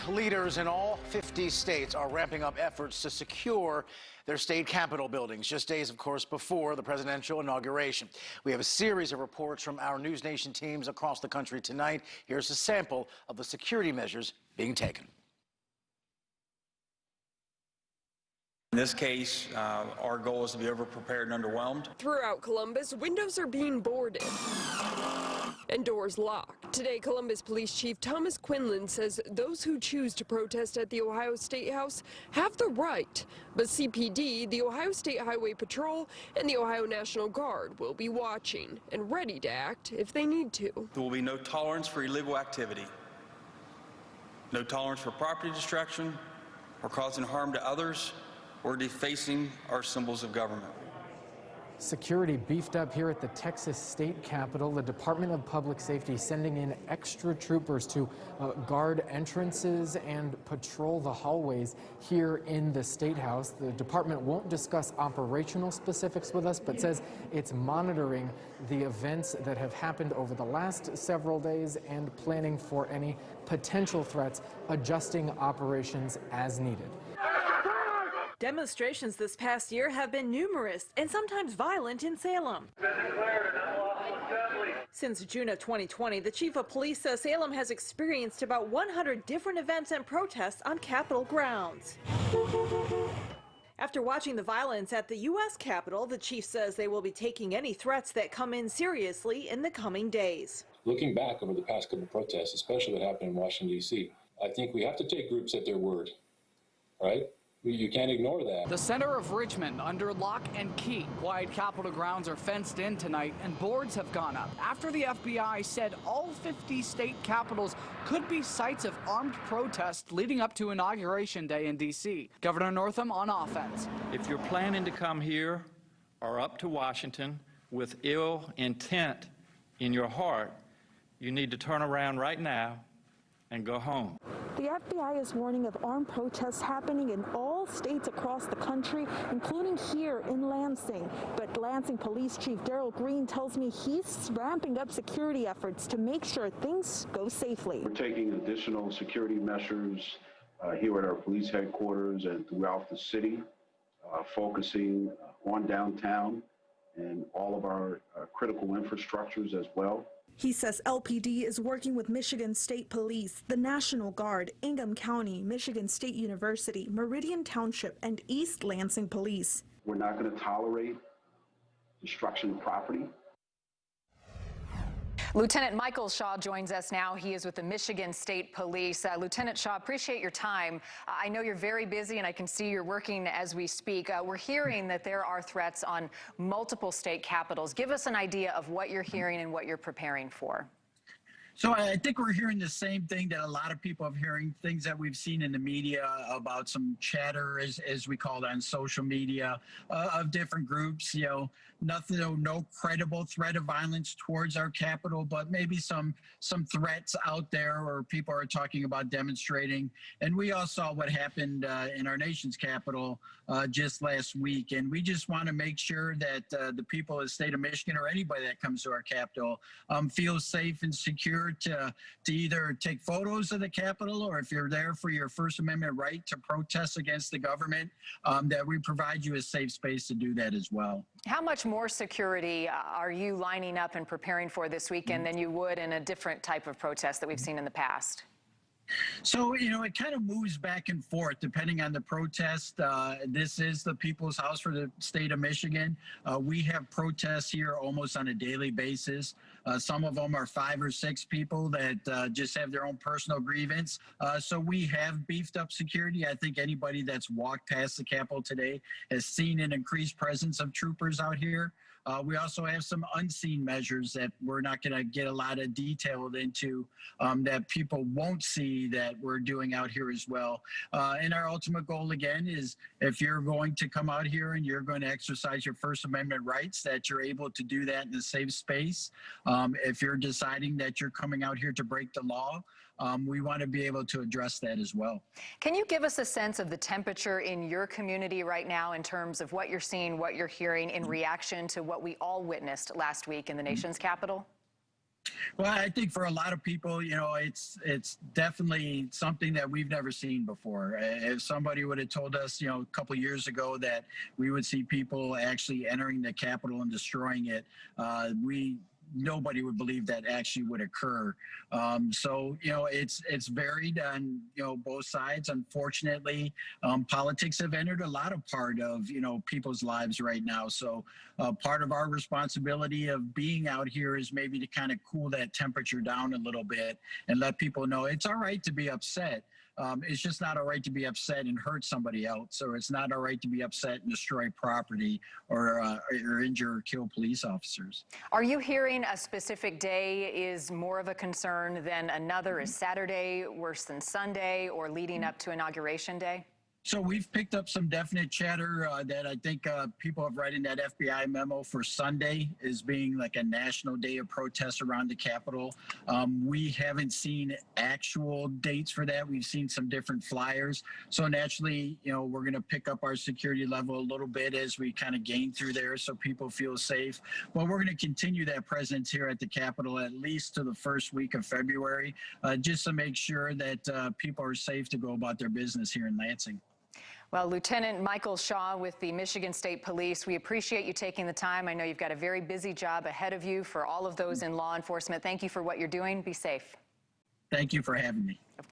leaders in all 50 states are ramping up efforts to secure their state capitol buildings, just days, of course, before the presidential inauguration. We have a series of reports from our NewsNation teams across the country tonight. Here's a sample of the security measures being taken. In this case, our goal is to be over-prepared and underwhelmed. Throughout Columbus, windows are being boarded and doors locked. Today, Columbus Police Chief Thomas Quinlan says those who choose to protest at the Ohio State House have the right, but CPD, the Ohio State Highway Patrol, and the Ohio National Guard will be watching and ready to act if they need to. There will be no tolerance for illegal activity, no tolerance for property destruction or causing harm to others or defacing our symbols of government. Security beefed up here at the Texas State Capitol. The Department of Public Safety sending in extra troopers to guard entrances and patrol the hallways here in the State House. The department won't discuss operational specifics with us, but says it's monitoring the events that have happened over the last several days and planning for any potential threats, adjusting operations as needed. Demonstrations this past year have been numerous and sometimes violent in Salem. Since June of 2020, the chief of police says Salem has experienced about 100 different events and protests on Capitol grounds. After watching the violence at the U.S. Capitol, the chief says they will be taking any threats that come in seriously in the coming days. Looking back over the past couple of protests, especially what happened in Washington, D.C., I think we have to take groups at their word, right? You can't ignore that. The center of Richmond under lock and key. Quiet Capitol grounds are fenced in tonight and boards have gone up after the FBI said all 50 state capitals could be sites of armed protest leading up to Inauguration Day in D.C. Governor Northam on offense. If you're planning to come here or up to Washington with ill intent in your heart, you need to turn around right now and go home. The FBI is warning of armed protests happening in all states across the country, including here in Lansing. But Lansing Police Chief Darrell Green tells me he's ramping up security efforts to make sure things go safely. We're taking additional security measures here at our police headquarters and throughout the city, focusing on downtown and all of our critical infrastructures as well. He says LPD is working with Michigan State Police, the National Guard, Ingham County, Michigan State University, Meridian Township, and East Lansing Police. We're not going to tolerate destruction of property. Lieutenant Michael Shaw joins us now. He is with the Michigan State Police. Lieutenant Shaw, appreciate your time. I know you're very busy, and I can see you're working as we speak. We're hearing that there are threats on multiple state capitals. Give us an idea of what you're hearing and what you're preparing for. So I think we're hearing the same thing that a lot of people are hearing, things that we've seen in the media about some chatter, as we call it on social media, of different groups, you know, nothing, no credible threat of violence towards our Capitol, but maybe some threats out there or people are talking about demonstrating. And we all saw what happened in our nation's Capitol just last week. And we just want to make sure that the people of the state of Michigan or anybody that comes to our Capitol feels safe and secure to either take photos of the Capitol, or if you're there for your First Amendment right to protest against the government, that we provide you a safe space to do that as well. How much more security are you lining up and preparing for this weekend than you would in a different type of protest that we've seen in the past? So, you know, it kind of moves back and forth depending on the protest. This is the People's House for the state of Michigan. We have protests here almost on a daily basis. Some of them are 5 or 6 people that just have their own personal grievance. So we have beefed up security. I think anybody that's walked past the Capitol today has seen an increased presence of troopers out here. We also have some unseen measures that we're not going to get a lot of detail into that people won't see that we're doing out here as well. And our ultimate goal, again, is if you're going to come out here and you're going to exercise your First Amendment rights, that you're able to do that in a safe space. If you're deciding that you're coming out here to break the law, we want to be able to address that as well. Can you give us a sense of the temperature in your community right now in terms of what you're seeing, what you're hearing in reaction to what we all witnessed last week in the nation's capital? Well, I think for a lot of people, it's definitely something that we've never seen before. If somebody would have told us, a couple of years ago that we would see people actually entering the Capitol and destroying it, nobody would believe that actually would occur. So, it's varied on, both sides. Unfortunately, politics have entered a lot of part of, people's lives right now. So part of our responsibility of being out here is maybe to kind of cool that temperature down a little bit and let people know it's all right to be upset. It's just not all right to be upset and hurt somebody else, or it's not all right to be upset and destroy property or injure or kill police officers. Are you hearing a specific day is more of a concern than another? Is Saturday worse than Sunday or leading up to Inauguration Day? So we've picked up some definite chatter that I think people have read in that FBI memo for Sunday as being like a national day of protest around the Capitol. We haven't seen actual dates for that. We've seen some different flyers. So naturally, we're going to pick up our security level a little bit as we kind of gain through there so people feel safe. But we're going to continue that presence here at the Capitol at least to the first week of February, just to make sure that people are safe to go about their business here in Lansing. Well, Lieutenant Michael Shaw with the Michigan State Police, we appreciate you taking the time. I know you've got a very busy job ahead of you for all of those in law enforcement. Thank you for what you're doing. Be safe. Thank you for having me.